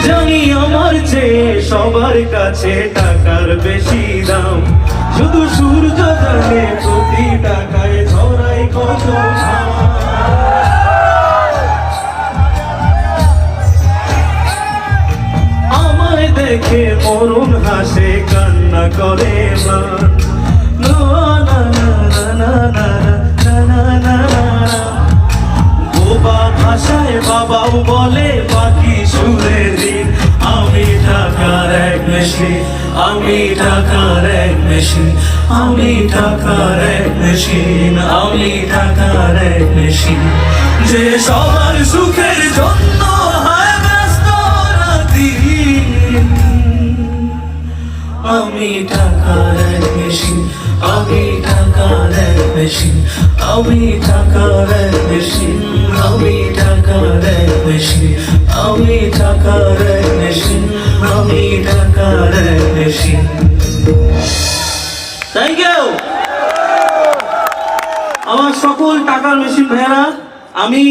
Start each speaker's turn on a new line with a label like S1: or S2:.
S1: জানি আমার চেয়ে সবার কাছে টাকার বেশি দাম, শুধু সূর্য জানে প্রতি টাকায় ঝরাই কত ঘাম। আমায় দেখে মরুন হাসে কান্না করে মান, না না না না না না না না না। বোবা ভাষায় বাবাও বলে বাকি সুরে দিন, আমি টাকার এক মেশিন, আমি টাকার এক মেশিন, আমি টাকার এক মেশিন, আমি টাকার এক মেশিন, যে সবার সুখের জন্য হয় ব্যস্ত রাতদিন। আমি টাকার এক মেশিন, আমি টাকার এক মেশিন, আমি টাকার এক মেশিন, আমি টাকার এক মেশিন, আমি টাকার এক মেশিন, আমি টাকার এক মেশিন। থ্যাংক ইউ আমার সকল টাকার মেশিন ভাইয়েরা। আমি